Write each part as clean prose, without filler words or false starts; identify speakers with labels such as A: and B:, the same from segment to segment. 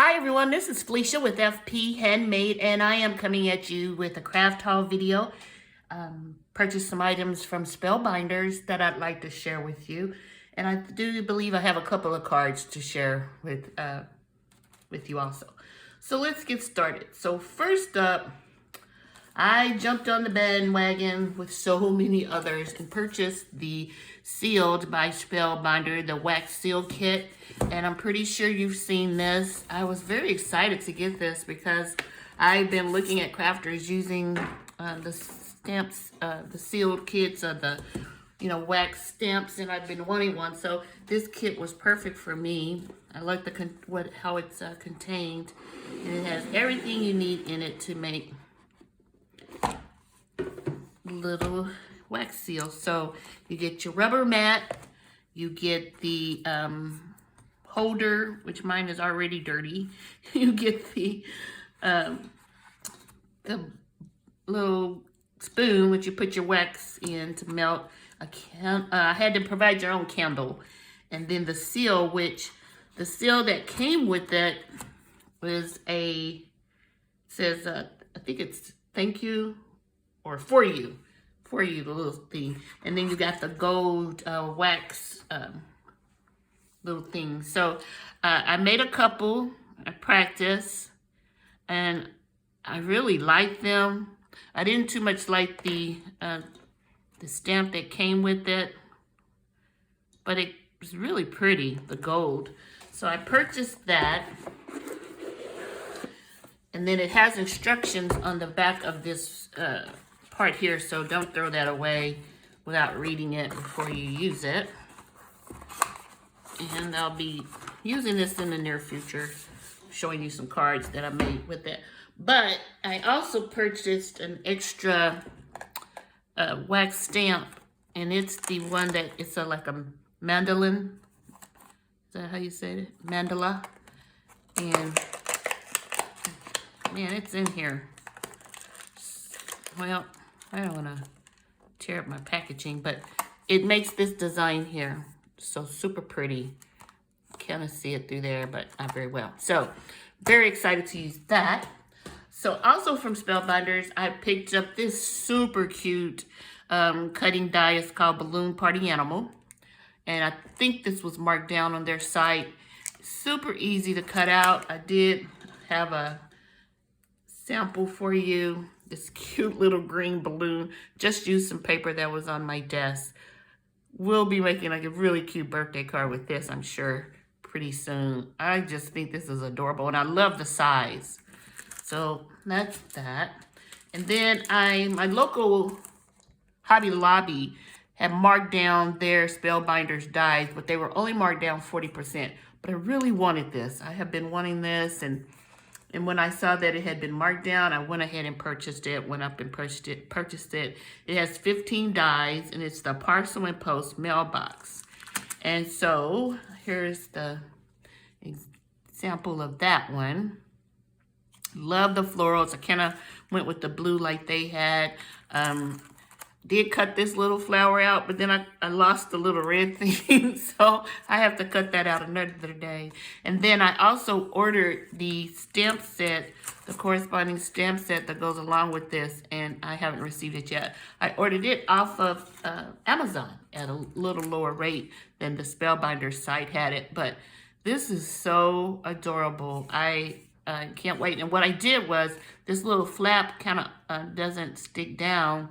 A: Hi everyone, this is Felicia with FP Handmade, and I am coming at you with a craft haul video. Purchased some items from Spellbinders that I'd like to share with you, and I do believe I have a couple of cards to share with you also. So let's get started. So first up, I jumped on the bandwagon with so many others and purchased the Sealed by Spellbinder, the wax seal kit. And I'm pretty sure you've seen this. I was very excited to get this because I've been looking at crafters using the stamps, the sealed kits of the, wax stamps, and I've been wanting one. So this kit was perfect for me. I like how it's contained, and it has everything you need in it to make little wax seals. So you get your rubber mat, you get the holder, which mine is already dirty. You get the little spoon, which you put your wax in to melt. I had to provide your own candle, and then the seal, which the seal that came with it was says I think it's thank you or for you, the little thing, and then you got the gold wax little thing. So I made a couple. I practiced, and I really liked them. I didn't too much like the stamp that came with it, but it was really pretty, the gold. So I purchased that, and then it has instructions on the back of this part here, so don't throw that away without reading it before you use it. And I'll be using this in the near future, showing you some cards that I made with it. But I also purchased an extra wax stamp, and it's the one that it's like a mandolin. Is that how you say it? Mandala. And man, it's in here. Well, I don't want to tear up my packaging, but it makes this design here. So super pretty. Kind of see it through there, but not very well. So very excited to use that. So also from Spellbinders, I picked up this super cute cutting die. It's called Balloon Party Animal. And I think this was marked down on their site. Super easy to cut out. I did have a sample for you. This cute little green balloon. Just used some paper that was on my desk. We'll be making like a really cute birthday card with this, I'm sure, pretty soon. I just think this is adorable, and I love the size. So that's that. And then my local Hobby Lobby had marked down their Spellbinders dies, but they were only marked down 40%. But I really wanted this. I have been wanting this, and when I saw that it had been marked down, I went ahead and purchased it, went up and purchased it. It has 15 dies, and it's the Parcel and Post mailbox. And so here's the example of that one. Love the florals. I kind of went with the blue like they had. Did cut this little flower out, but then I lost the little red thing, so I have to cut that out another day. And then I also ordered the stamp set, the corresponding stamp set that goes along with this, and I haven't received it yet. I ordered it off of Amazon at a little lower rate than the Spellbinders site had it, but this is so adorable. I can't wait. And what I did was, this little flap kind of doesn't stick down,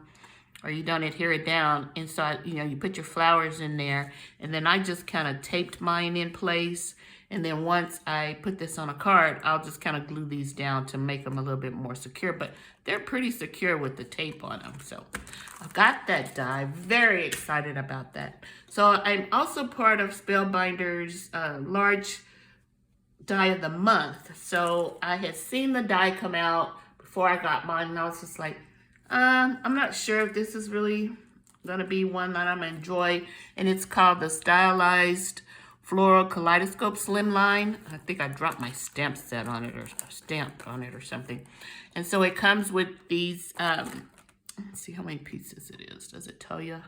A: or you don't adhere it down inside, you put your flowers in there, and then I just kind of taped mine in place, and then once I put this on a card, I'll just kind of glue these down to make them a little bit more secure, but they're pretty secure with the tape on them. So I've got that die, very excited about that. So I'm also part of Spellbinders large die of the month. So I had seen the die come out before I got mine, and I was just like, I'm not sure if this is really going to be one that I'm going to enjoy. And it's called the Stylized Floral Kaleidoscope Slimline. I think I dropped my stamp set on it, or stamp on it or something. And so it comes with these, let's see how many pieces it is. Does it tell you?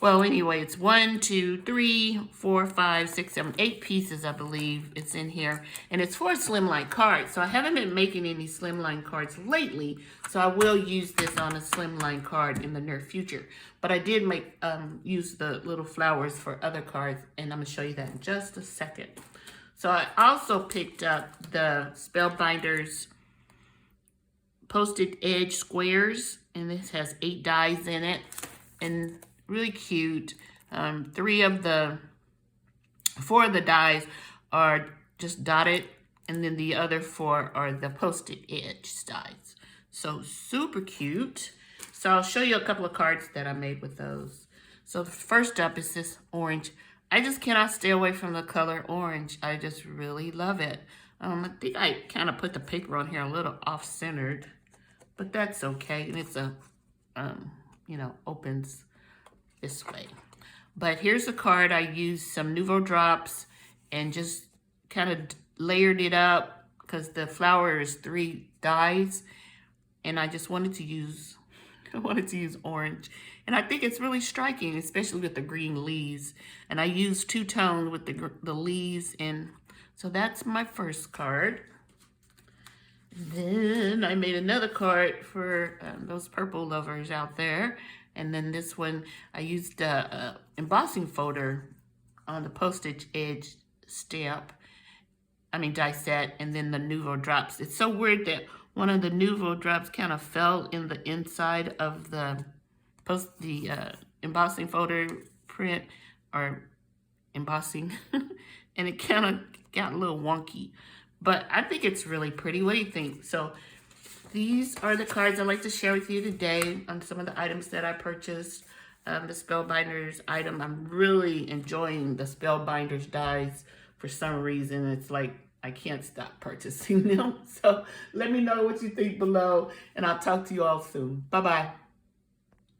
A: Well, anyway, it's 1, 2, 3, 4, 5, 6, 7, 8 pieces, I believe it's in here. And it's for a slimline card. So I haven't been making any slimline cards lately. So I will use this on a slimline card in the near future. But I did use the little flowers for other cards. And I'm going to show you that in just a second. So I also picked up the Spellbinders posted edge squares. And this has 8 dies in it. And really cute. 4 of the dies are just dotted, and then the other 4 are the posted edge dies. So super cute. So I'll show you a couple of cards that I made with those. So first up is this orange. I just cannot stay away from the color orange. I just really love it. I think I kind of put the paper on here a little off-centered, but that's okay. And it's a, you know, opens this way. But here's a card. I used some Nouveau drops and just kind of layered it up because the flower is 3 dies, and I just wanted to use orange. And I think it's really striking, especially with the green leaves. And I used 2 tones with the leaves, and so that's my first card. Then I made another card for those purple lovers out there. And then this one, I used embossing folder on the postage edge stamp. Die set, and then the Nouveau drops. It's so weird that one of the Nouveau drops kind of fell in the inside of the embossing folder print, or embossing, and it kind of got a little wonky. But I think it's really pretty. What do you think? So these are the cards I'd like to share with you today on some of the items that I purchased. The Spellbinders item. I'm really enjoying the Spellbinders dies for some reason. It's like I can't stop purchasing them. So let me know what you think below, and I'll talk to you all soon. Bye-bye.